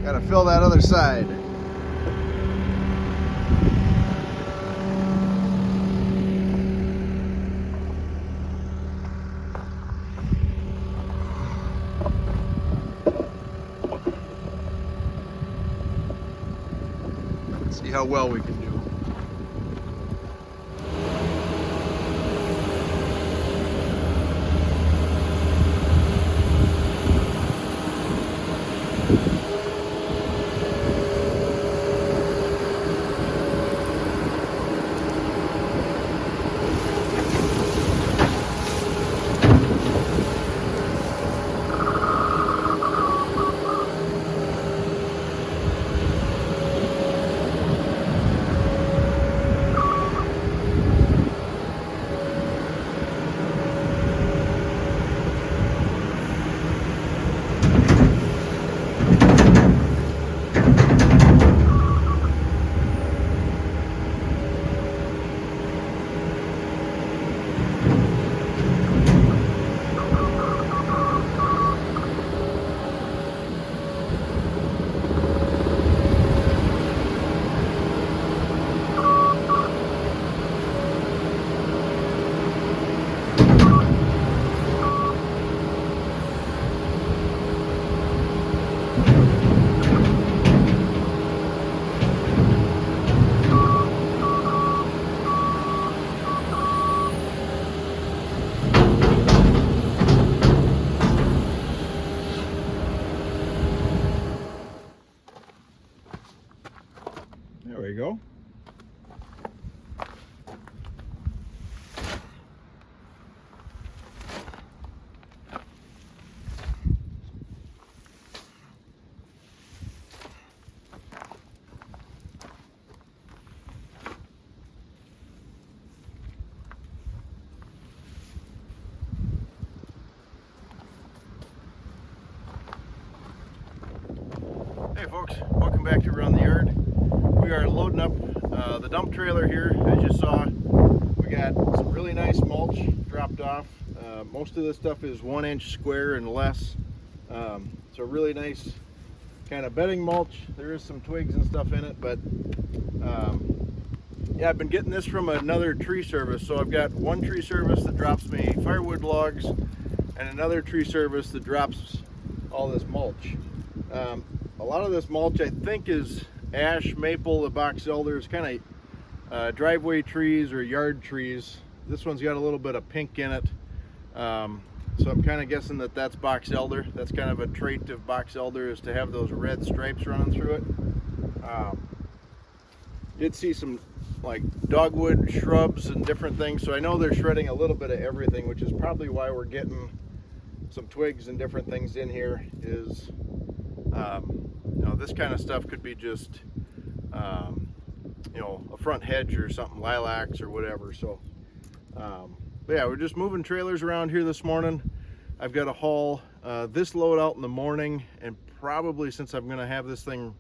Gotta fill that other side. Let's see how well we can do. There we go. Hey folks, welcome back to Around the Yard. We are loading up the dump trailer here. As you saw, we got some really nice mulch dropped off. Most of this stuff is 1 inch square and less. So really nice kind of bedding mulch. There is some twigs and stuff in it, but yeah, I've been getting this from another tree service. So I've got one tree service that drops me firewood logs and another tree service that drops all this mulch. A lot of this mulch I think is ash, maple, the box elders, kind of driveway trees or yard trees. This one's got a little bit of pink in it, so I'm kind of guessing that that's box elder. That's kind of a trait of box elder, is to have those red stripes running through it. Did see some like dogwood shrubs and different things, so I know they're shredding a little bit of everything, which is probably why we're getting some twigs and different things in here. Is you know, this kind of stuff could be just you know, a front hedge or something, lilacs or whatever. So but yeah, we're just moving trailers around here this morning. I've got to haul this load out in the morning, and probably, since I'm going to have this thing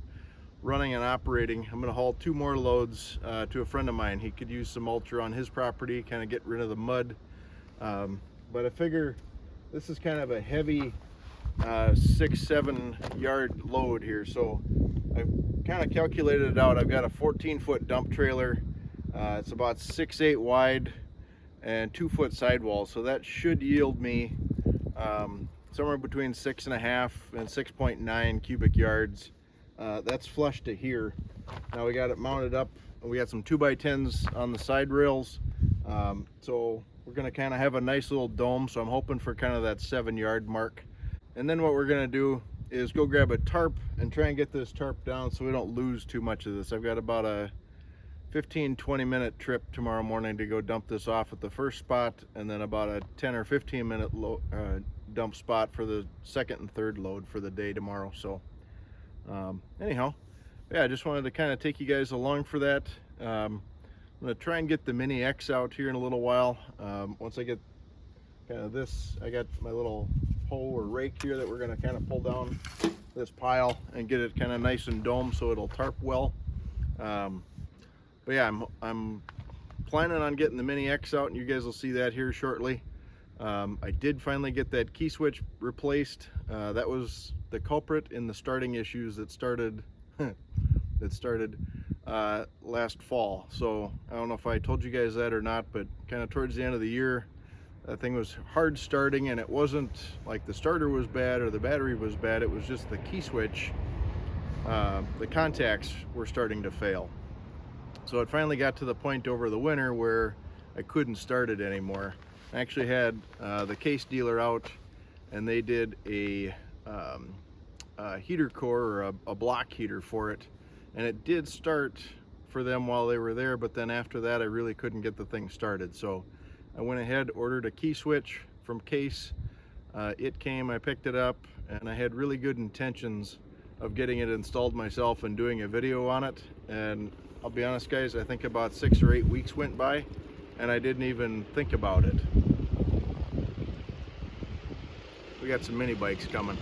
running and operating, I'm going to haul 2 more loads to a friend of mine. He could use some mulch on his property, kind of get rid of the mud. But I figure this is kind of a heavy 6-7 yard load here, so I've kind of calculated it out. I've got a 14-foot dump trailer. It's about 6'8" wide and 2-foot sidewall, so that should yield me somewhere between 6.5 and 6.9 cubic yards. That's flush to here. Now we got it mounted up. We got some 2x10s on the side rails, so we're going to kind of have a nice little dome, so I'm hoping for kind of that 7-yard mark. And then what we're going to do is go grab a tarp and try and get this tarp down so we don't lose too much of this. I've got about a 15-20 minute trip tomorrow morning to go dump this off at the first spot, and then about a 10 or 15 minute dump spot for the second and third load for the day tomorrow. So anyhow, yeah, I just wanted to kind of take you guys along for that. I'm going to try and get the Mini X out here in a little while. Once I get kind of this, I got my little hoe or rake here that we're going to kind of pull down this pile and get it kind of nice and domed so it'll tarp well. But yeah, I'm planning on getting the Mini X out, and you guys will see that here shortly. I did finally get that key switch replaced. That the culprit in the starting issues that started last fall. So I don't know if I told you guys that or not, but kind of towards the end of the year, that thing was hard starting, and it wasn't like the starter was bad or the battery was bad. It was just the key switch, the contacts were starting to fail. So it finally got to the point over the winter where I couldn't start it anymore. I actually had the case dealer out, and they did a heater core, or a block heater for it, and it did start for them while they were there, but then after that I really couldn't get the thing started. So I went ahead, ordered a key switch from Case. It came, I picked it up, and I had really good intentions of getting it installed myself and doing a video on it. And I'll be honest guys, I think about 6 or 8 weeks went by and I didn't even think about it. We got some mini bikes coming.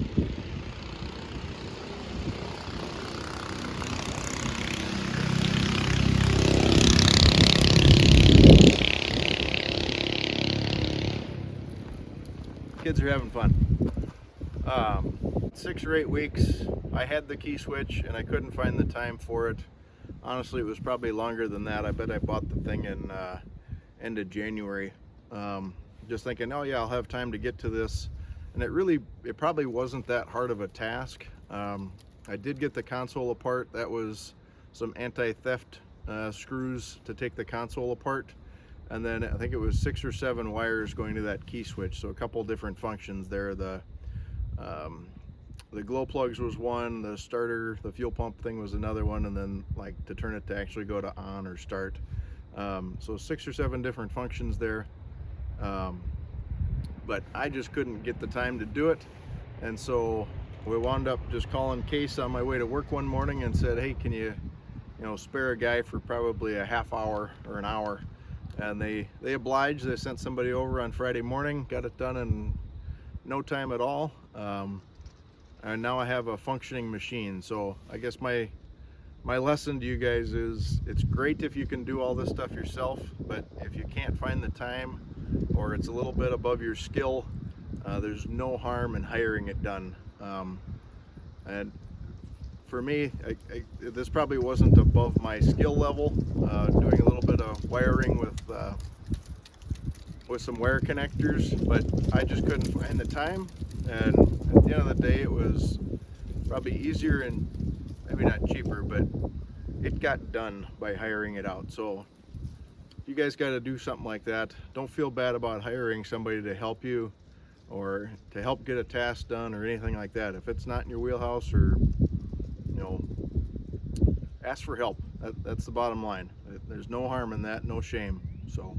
Kids are having fun. 6 or 8 weeks, I had the key switch and I couldn't find the time for it. Honestly, it was probably longer than that. I bet I bought the thing in end of January. Just thinking, oh yeah, I'll have time to get to this. And it probably wasn't that hard of a task. I did get the console apart. That was some anti-theft screws to take the console apart. And then I think it was 6 or 7 wires going to that key switch. So a couple different functions there. The glow plugs was one, the starter, the fuel pump thing was another one, and then like to turn it to actually go to on or start. So 6 or 7 different functions there. But I just couldn't get the time to do it. And so we wound up just calling Case on my way to work one morning and said, hey, can you spare a guy for probably a half hour or an hour? And they obliged. They sent somebody over on Friday morning, got it done in no time at all. And now I have a functioning machine. So I guess my lesson to you guys is, it's great if you can do all this stuff yourself, but if you can't find the time or it's a little bit above your skill, there's no harm in hiring it done. And for me, this probably wasn't above my skill level, doing a little bit of wiring with some wire connectors, but I just couldn't find the time. And at the end of the day, it was probably easier and maybe not cheaper, but it got done by hiring it out. So you guys got to do something like that. Don't feel bad about hiring somebody to help you or to help get a task done or anything like that. If it's not in your wheelhouse, or ask for help. That's the bottom line. There's no harm in that, no shame. So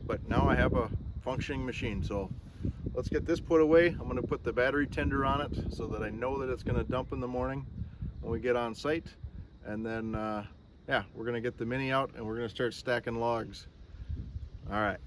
but now I have a functioning machine, so let's get this put away. I'm going to put the battery tender on it so that I know that it's going to dump in the morning when we get on site. And then yeah, we're going to get the mini out and we're going to start stacking logs. All right.